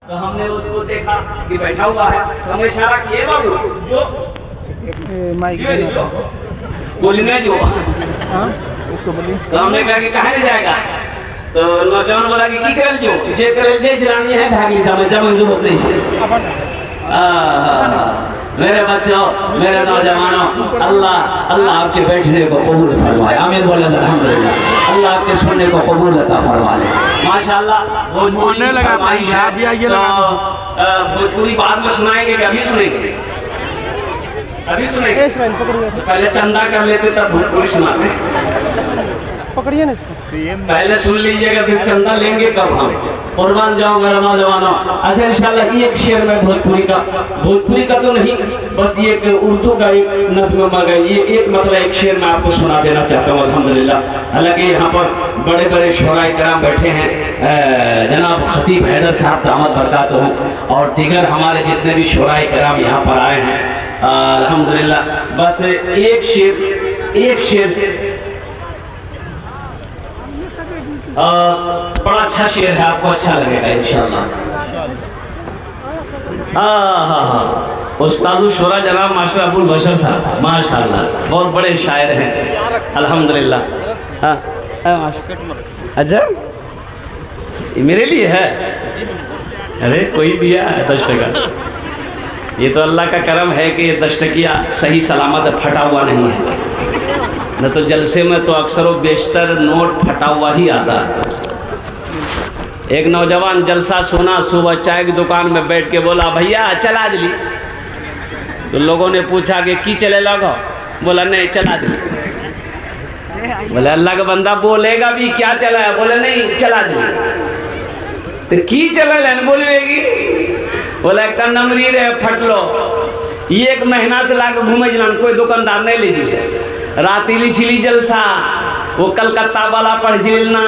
तो हमने उसको देखा कि बैठा हुआ है, तो हमने इशारा किया बाबू जो बोलने जो उसको बोलिए। तो हमने कहा कि कहाँ ले जाएगा, तो नौजवान बोला कि की करल जो जे करल जे जलानी है भागली सामने जब जरूरत नहीं है। मेरे बच्चों, मेरे नौजवानों, अल्लाह अल्लाह आपके बैठने को कबूल फरमाए, आमीन बोले अल्हम्दुलिल्लाह। अल्लाह आपके सुनने को कबूल अता फरमाए माशाअल्लाह। होने लगा भाई, आप भी आइए लगा दीजिए। भोजपुरी बाद में सुनाएंगे कि अभी सुनेंगे? अभी सुनेंगे। पहले चंदा कर लेते तब भोजपुरी सुनाते। पकड़िए ना इसको, पहले सुन लीजिएगा फिर चंदा लेंगे कब हम। कुर्बान जाओ मेरा नौजवानों। अच्छा इंशाल्लाह एक शेर में भोजपुरी का तो नहीं, बस ये एक उर्दू का एक नस्म मगर ये एक मतलब एक शेर मैं आपको सुना देना चाहता हूँ अल्हम्दुलिल्लाह। हालांकि यहाँ पर बड़े बड़े शोराए कराम बैठे हैं, जनाब खतीब हैदर साहब दामद बरकातहू और दीगर हमारे जितने भी शोराए कराम यहाँ पर आए हैं अल्हम्दुलिल्लाह। बस एक शेर बड़ा अच्छा शेर है, आपको अच्छा लगेगा इंशाअल्लाह। हाँ, उस्ताद शोरा जनाब मास्टर अबुल बशर साहब माशाअल्लाह बहुत बड़े शायर हैं अल्हम्दुलिल्लाह। हाँ अच्छा ये मेरे लिए है, अरे कोई दिया है 10 टका। ये तो अल्लाह का करम है कि ये 10 टकिया सही सलामत फटा हुआ नहीं है, न तो जलसे में तो अक्सर बेशतर नोट फटा हुआ ही आता। एक नौजवान जलसा सुना, सुबह चाय की दुकान में बैठ के बोला भैया चला दिली। तो लोगों ने पूछा कि की चले लगो, बोला नहीं चला दिली। बोले अल्लाह का बंदा बोलेगा भी क्या चला है, बोले नहीं चला दिली। तो की चला लेन बोलेगी, बोला एक नमरी रे फटलो, ये 1 महीना से लाके घूमे जलान कोई दुकानदार नहीं लीजिए। रातीली छिली जलसा वो कलकत्ता वाला पढ़ जिलना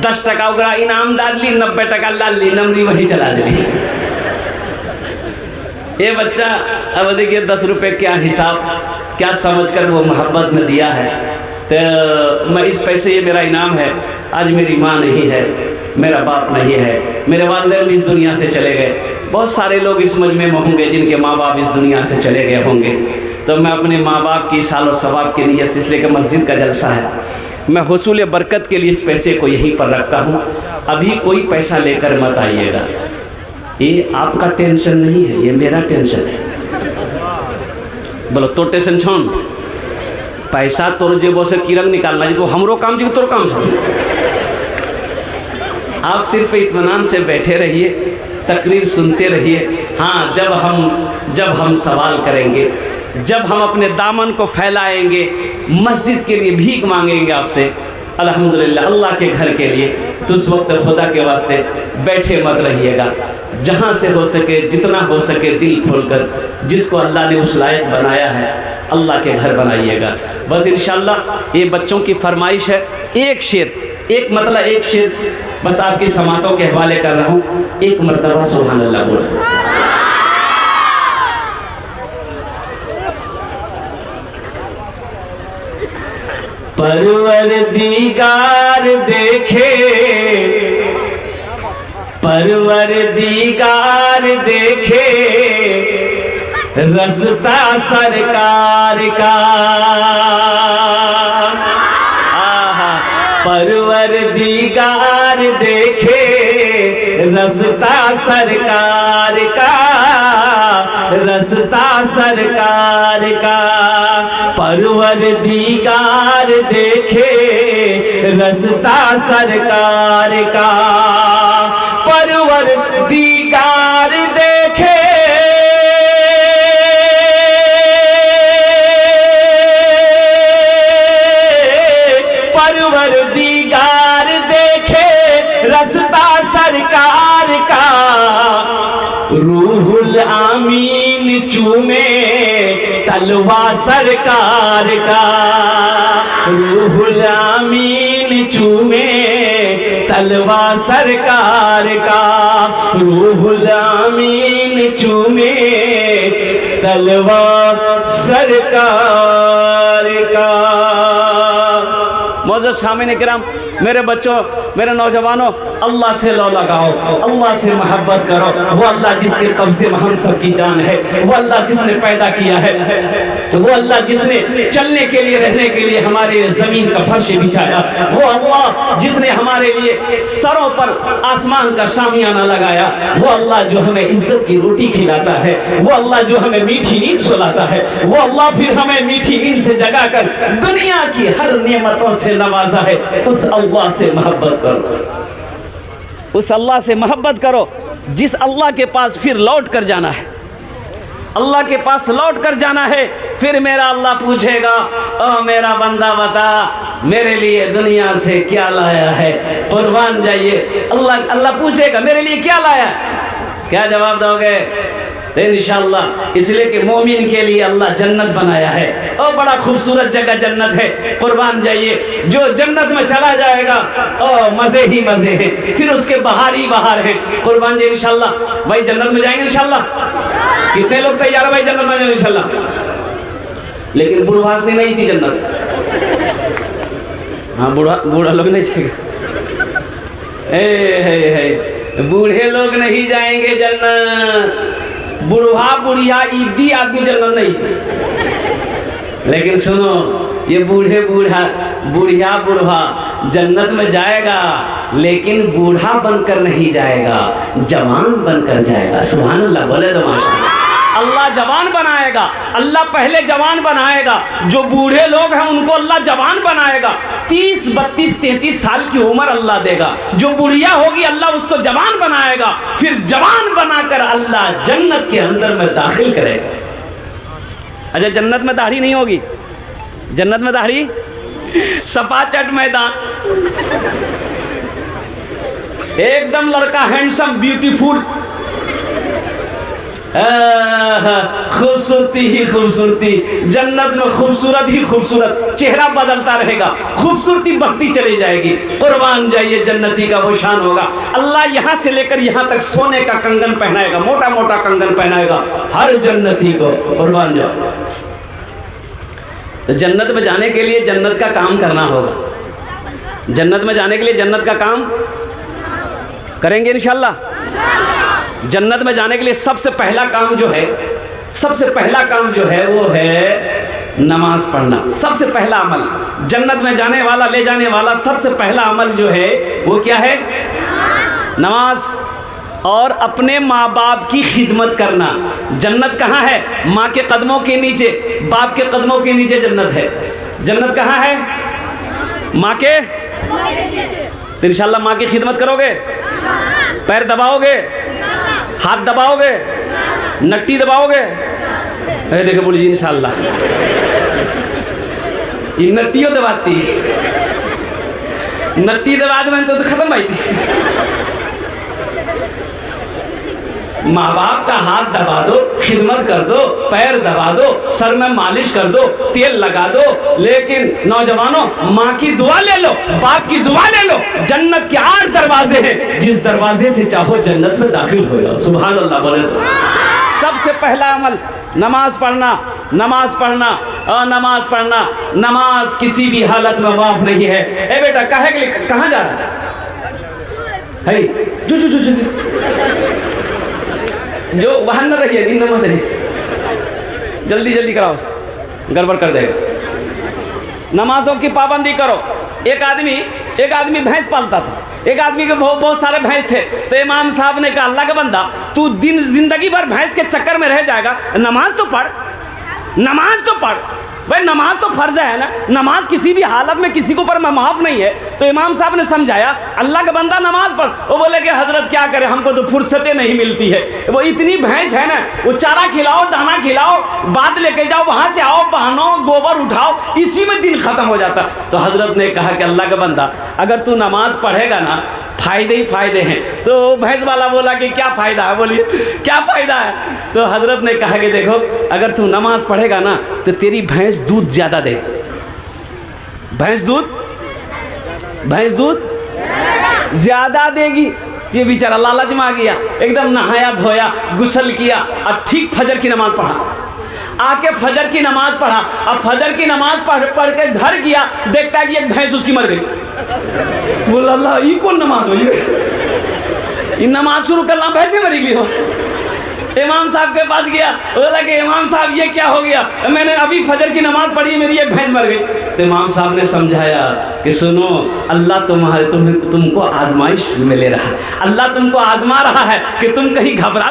10 टका ओकरा इनाम दादली, 90 टका लाली नमरी वही चला दिली। ये बच्चा अब देखिए 10 रुपये क्या हिसाब क्या समझकर वो मोहब्बत में दिया है। तो मैं इस पैसे ये मेरा इनाम है। आज मेरी माँ नहीं है, मेरा बाप नहीं है, मेरे वालिदैन इस दुनिया से चले गए। बहुत सारे लोग इस मजमे में होंगे जिनके माँ बाप इस दुनिया से चले गए होंगे। तो मैं अपने माँ बाप की सालो सवाब की नीयत से, इसलिए कि मस्जिद का जलसा है, मैं हुसूल बरकत के लिए इस पैसे को यहीं पर रखता हूँ। अभी कोई पैसा लेकर मत आइएगा, ये आपका टेंशन नहीं है, ये मेरा टेंशन है। बोलो तो टेंशन छोड़, पैसा तोर जेबों से किरंग निकालना जी, तो हमरो काम जी तोर काम छोड़। आप सिर्फ इत्मीनान से बैठे रहिए, तकरीर सुनते रहिए। हाँ, जब हम सवाल करेंगे, जब हम अपने दामन को फैलाएंगे, मस्जिद के लिए भीख मांगेंगे आपसे अल्हम्दुलिल्लाह अल्लाह के घर के लिए, तो उस वक्त खुदा के वास्ते बैठे मत रहिएगा। जहाँ से हो सके, जितना हो सके दिल खोलकर, जिसको अल्लाह ने उस लायक बनाया है अल्लाह के घर बनाइएगा। बस इंशाअल्लाह ये बच्चों की फरमाइश है। एक शेर बस आपकी समातों के हवाले कर रहा हूँ। एक मरतबा सुभान अल्लाह बोलो। परवरदिगार देखे रज़्ता सरकार का। परवरदिगार देखे रज़्ता सरकार का, रज़्ता सरकार का। परवरदिगार देखे रज़्ता सरकार का। परवरदिगार देखे परवरदिगार देखे रज़्ता सरकार का। रूहुल आमीन चूमे तलवा सरकार का। रूहुल आमीन चूमे तलवा सरकार का। रूहुल आमीन चूमे तलवा सरकार का। मोअज़्ज़ज़ शामिन किराम, मेरे बच्चों, मेरे नौजवानों, अल्लाह से लो लगाओ, अल्लाह से मोहब्बत करो। वो अल्लाह जिसके कब्ज़े में हम सब की जान है, वो अल्लाह जिसने पैदा किया है, वो अल्लाह जिसने चलने के लिए, रहने के लिए हमारे ज़मीन का फर्श बिछाया, वो अल्लाह जिसने हमारे लिए सरों पर आसमान का शामियाना लगाया, वो अल्लाह जो हमें इज्जत की रोटी खिलाता है, वो अल्लाह जो हमें मीठी नींद सुलाता है, वो अल्लाह फिर हमें मीठी नींद से जगाकर दुनिया की हर नेमतों से नवाजा है। उस अल्लाह से मोहब्बत करो, उस अल्लाह से मोहब्बत करो जिस अल्लाह के पास फिर लौट कर जाना है, अल्लाह के पास लौट कर जाना है। फिर मेरा अल्लाह पूछेगा, ओ मेरा बंदा बता मेरे लिए दुनिया से क्या लाया है, कुर्बान जाइए। अल्लाह पूछेगा मेरे लिए क्या लाया, क्या जवाब दोगे? तो इंशाअल्लाह, इसलिए कि मोमिन के लिए अल्लाह जन्नत बनाया है, और बड़ा खूबसूरत जगह जन्नत है, कुर्बान जाइए। जो जन्नत में चला जाएगा ओ मज़े ही मज़े हैं, फिर उसके बाहर ही बाहर हैं, कुर्बान जाइए। इंशाअल्लाह भाई जन्नत में जाएंगे इंशाअल्लाह। कितने लोग तैयार है भाई जन्नत में जाने इंशाअल्लाह? लेकिन बुढ़वास नहीं थी जन्नत, हाँ बूढ़ा लोग नहीं जाएगा, बूढ़े लोग नहीं जाएंगे जन्नत, बुढ़वा बुढ़िया ईदी आदमी जन्नत नहीं थे। लेकिन सुनो, ये बूढ़े बूढ़ा बुढ़िया बुढ़वा जन्नत में जाएगा, लेकिन बूढ़ा बनकर नहीं जाएगा, जवान बनकर जाएगा। सुभान अल्लाह, बोले तो माशाअल्लाह। अल्लाह जवान बनाएगा, अल्लाह पहले जवान बनाएगा। जो बूढ़े लोग हैं उनको अल्लाह जवान बनाएगा, 30, 32, 33 साल की उम्र अल्लाह देगा। जो बुढ़िया होगी अल्लाह उसको जवान बनाएगा, फिर जवान बनाकर अल्लाह जन्नत के अंदर में दाखिल करेगा। अच्छा, जन्नत में दाढ़ी नहीं होगी, जन्नत में दाढ़ी सफा चट मैदान, एकदम लड़का हैंडसम ब्यूटीफुल, खूबसूरती ही खूबसूरती, जन्नत में खूबसूरत ही खूबसूरत, चेहरा बदलता रहेगा, खूबसूरती बढ़ती चली जाएगी। कुर्बान जाइए, जन्नती का वो शान होगा। अल्लाह यहाँ से लेकर यहाँ तक सोने का कंगन पहनाएगा, मोटा मोटा कंगन पहनाएगा हर जन्नती को। कुर्बान जाओ। तो जन्नत में जाने के लिए जन्नत का काम करना होगा, जन्नत में जाने के लिए जन्नत का काम करेंगे इंशाअल्लाह। जन्नत में जाने के लिए सबसे पहला काम जो है, सबसे पहला काम जो है वो है नमाज पढ़ना। सबसे पहला अमल जन्नत में जाने वाला, ले जाने वाला सबसे पहला अमल जो है वो क्या है? नमाज। और अपने माँ बाप की खिदमत करना। जन्नत कहाँ है? माँ के कदमों के नीचे, बाप के कदमों के नीचे जन्नत है। जन्नत कहाँ है? माँ के। तो इंशाअल्लाह माँ की खिदमत करोगे, पैर दबाओगे, हाथ दबाओगे, नट्टी दबाओगे। अरे देखो बोली जी इंशाअल्लाह, ये नट्टियों दबाती, नट्टी दबा दो मैंने तो खत्म भाई थी। माँ बाप का हाथ दबा दो, खिदमत कर दो, पैर दबा दो, सर में मालिश कर दो, तेल लगा दो। लेकिन नौजवानों, माँ की दुआ ले लो, बाप की दुआ ले लो। जन्नत के 8 दरवाजे हैं, जिस दरवाजे से चाहो जन्नत में दाखिल हो जाओ। सुभान अल्लाह बोले। सबसे पहला अमल नमाज पढ़ना, नमाज पढ़ना और नमाज पढ़ना। नमाज किसी भी हालत में माफ नहीं है। ए बेटा काहे के लिए, कहाँ जा रहा है? जो जो जो जो जो वहाँ न रहिए, नींद मत रहिए, जल्दी जल्दी कराओ, गड़बड़ कर देगा। नमाजों की पाबंदी करो। एक आदमी भैंस पालता था, एक आदमी के बहुत सारे भैंस थे। तो इमाम साहब ने कहा, अल्लाह का बंदा, तू जिंदगी भर भैंस के चक्कर में रह जाएगा, नमाज तो पढ़, नमाज तो पढ़। भाई नमाज तो फर्ज है ना, नमाज किसी भी हालत में किसी को ऊपर माफ नहीं है। तो इमाम साहब ने समझाया, अल्लाह का बंदा नमाज पढ़। वो बोले कि हजरत क्या करें, हमको तो फुर्सतें नहीं मिलती है। वो इतनी भैंस है ना, वो चारा खिलाओ, दाना खिलाओ, बात लेके जाओ, वहाँ से आओ, बहानो, गोबर उठाओ, इसी में दिन खत्म हो जाता। तो हजरत ने कहा कि अल्लाह का बंदा, अगर तू नमाज पढ़ेगा ना, फ़ायदे ही फ़ायदे हैं। तो भैंस वाला बोला कि क्या फ़ायदा है? बोलिए क्या फ़ायदा है? तो हजरत ने कहा कि देखो, अगर तू नमाज पढ़ेगा ना तो तेरी भैंस दूध ज़्यादा दे, भैंस दूध ज़्यादा देगी। ये बेचारा लालच में आ गया, एकदम नहाया धोया, गुस्ल किया और ठीक फजर की नमाज पढ़ा। आके फजर की नमाज पढ़ा। अब फजर की नमाज पढ़ के घर गया, देखता है कि एक भैंस उसकी मर गई। बोला अल्लाह ये कौन नमाज हुई, ये नमाज शुरू करना भैंसे मरी गई हो। इमाम साहब के पास गया, बोला कि इमाम साहब ये क्या हो गया, मैंने अभी फजर की नमाज पढ़ी, मेरी एक भैंस मर गई। तो इमाम साहब ने समझाया कि सुनो, अल्लाह तुमको आजमाइश में ले रहा है, अल्लाह तुमको आजमा रहा है कि तुम कहीं घबरा